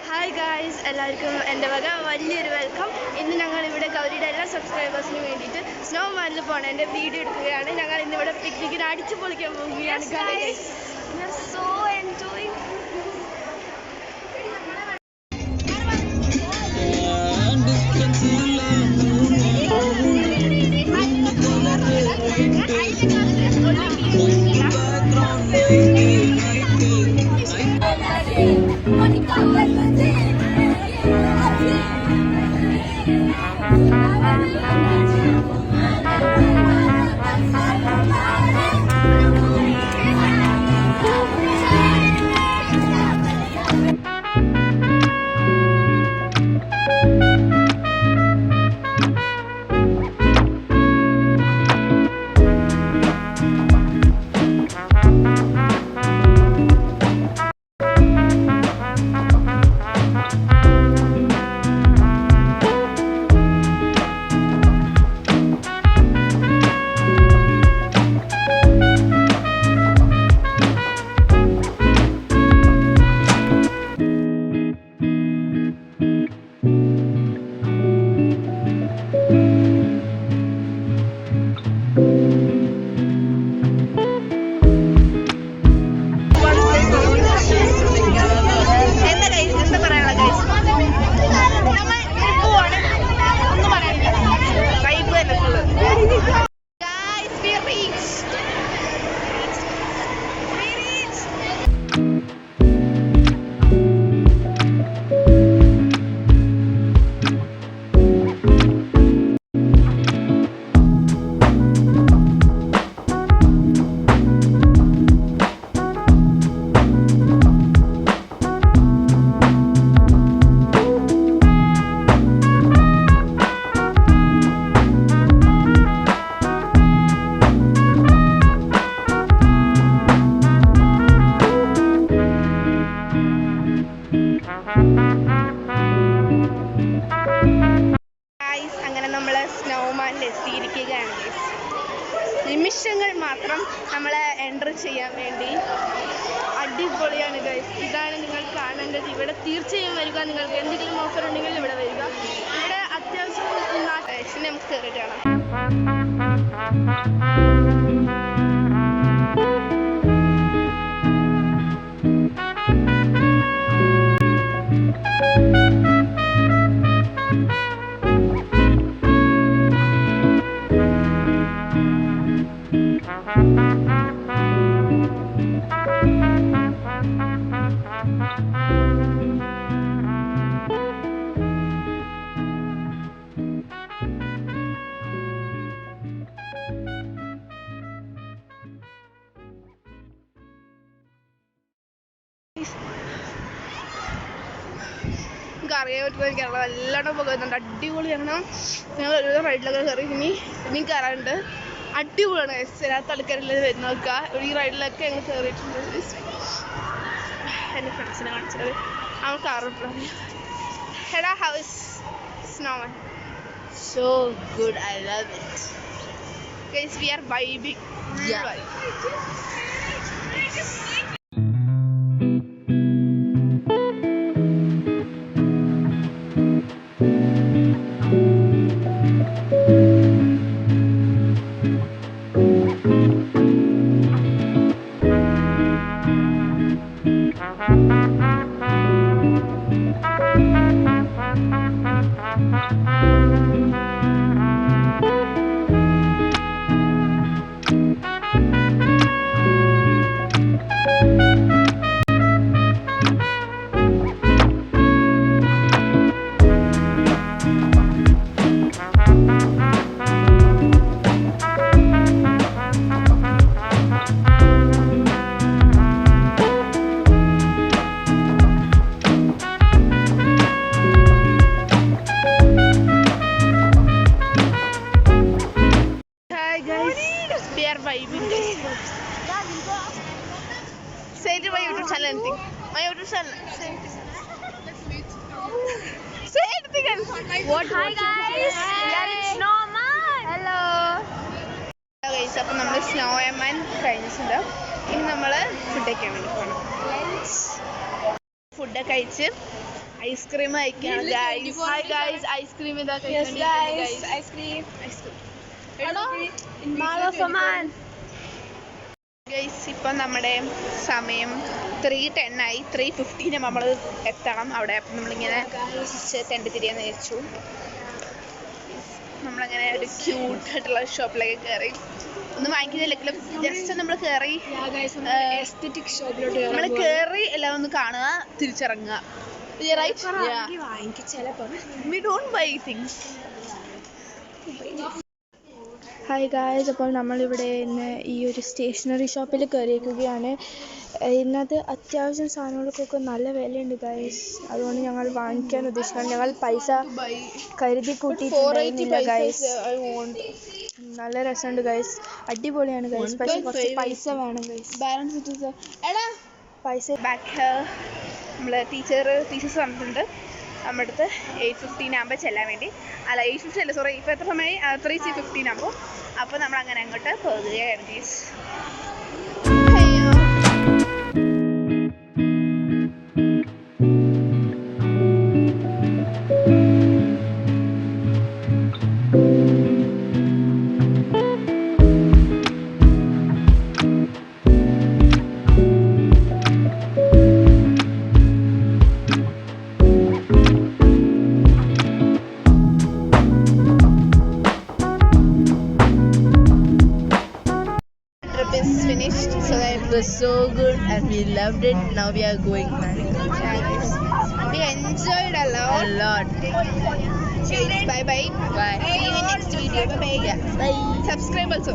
Hi guys, എല്ലാവർക്കും എൻ്റെ വക വലിയൊരു വെൽക്കം. ഇന്ന് ഞങ്ങൾ ഇവിടെ ഗൗരിയുടെ എല്ലാ സബ്സ്ക്രൈബേഴ്സിനും വേണ്ടിയിട്ട് സ്നോമാനിൽ പോകണതിൻ്റെ വീഡിയോ എടുക്കുകയാണ്. ഞങ്ങൾ ഇന്നിവിടെ പിക്നിക്കിന് അടിച്ചു പൊളിക്കാൻ പോവുകയാണ്. So enjoy. അങ്ങനെ നമ്മൾ സ്നോമാനിൽ എത്തിയിരിക്കുകയാണ്. നിമിഷങ്ങൾ മാത്രം നമ്മൾ എൻ്റർ ചെയ്യാൻ വേണ്ടി. അടിപൊളിയാണ് ഗൈസ്. ഇതാണ് നിങ്ങൾ കാണേണ്ടത്. ഇവിടെ തീർച്ചയായും വരിക. നിങ്ങൾക്ക് എന്തെങ്കിലും ഓഫർ ഉണ്ടെങ്കിൽ ഇവിടെ വരിക. ഇവിടെ അത്യാവശ്യം നമുക്ക് കയറിയിട്ട് കാണാം. അറിയാൻ പറ്റുന്നത് കേരളം എല്ലായിടം പോകുന്നുണ്ട്. അടിപൊളിയാണ്. ഞങ്ങൾ ഒരു റൈഡിലൊക്കെ കയറി ഇനി കയറാനുണ്ട്. അടിപൊളിയാണ്. ഇതിനകത്ത് ആൾക്കാരെല്ലാം വരുന്ന നോക്കുക. ഈ റൈഡിലൊക്കെ ഞങ്ങൾ കയറിയിട്ടുണ്ട്. എൻ്റെ ഫ്രണ്ട്സിനെ കാണിച്ചത് അവൾ കാറിട്ടാണ്. എടാ, how is snowman? So good, I love it. Guys, we are vibing. Yeah. Say it to my YouTube channel anything. My YouTube channel. Say it. Say anything else. What? Hi guys. We are in Snowman. Hello. Hello guys. അപ്പോൾ നമ്മൾ snowman കഴിഞ്ഞിട്ടുണ്ട്. ഇനി നമ്മൾ food കഴിക്കാൻ വേണ്ടി പോകണം. Food കഴിച്ച് ice cream കഴിക്കണം ഗൈസ്. ഹായ് ഗൈസ്, ഐസ്ക്രീം ഇതാ ഗൈസ്. ഇപ്പം നമ്മുടെ സമയം 3:10 ആയി. 3:15 നമ്മൾ എത്തണം അവിടെ. അപ്പം നമ്മളിങ്ങനെ തെണ്ടി തിരിയാന്ന് വെച്ചു. നമ്മളങ്ങനെ ഒരു ക്യൂട്ടായിട്ടുള്ള ഷോപ്പിലേക്ക് കയറി. ഒന്നും വാങ്ങിക്കുന്നില്ലെങ്കിലും ജസ്റ്റ് നമ്മൾ കയറി എസ്തെറ്റിക് ഷോപ്പിലോട്ട് നമ്മൾ കയറി എല്ലാം ഒന്ന് കാണുക, തിരിച്ചിറങ്ങുക. We don't buy things. Hi guys, അപ്പോൾ നമ്മളിവിടെ ഇന്ന് ഈ ഒരു സ്റ്റേഷനറി ഷോപ്പിൽ കയറിയിരിക്കുകയാണ്. ഇതിനകത്ത് അത്യാവശ്യം സാധനങ്ങൾക്കൊക്കെ നല്ല വിലയുണ്ട് ഗായ്സ്. അതുകൊണ്ട് ഞങ്ങൾ വാങ്ങിക്കാൻ ഉദ്ദേശിക്കുകയാണ്. ഞങ്ങൾ പൈസ കരുതി കൂട്ടിയിട്ടില്ല ഗായ്സ്. നല്ല രസമുണ്ട് ഗായ്സ്, അടിപൊളിയാണ് ഗായ്സ്. പക്ഷേ കുറച്ച് പൈസ വേണം ഗായ്സ്. പൈസ ബാക്ക് നമ്മൾ ടീച്ചേഴ്സ് വന്നിട്ടുണ്ട് നമ്മുടെ അടുത്ത്. 8:15 ആകുമ്പോൾ ചെല്ലാൻ വേണ്ടി. അല്ല 8:50 അല്ല, സോറി. ഇപ്പോൾ എത്ര സമയം? 3:15 ആകുമ്പോൾ. അപ്പോൾ നമ്മൾ അങ്ങനെ അങ്ങോട്ട് പോകുകയാണ് guys. Is finished, so it was so good and we loved it. Now we are going back. We enjoyed a lot. Guys, bye. See you in next video. Bye. Yeah. Bye. Subscribe also.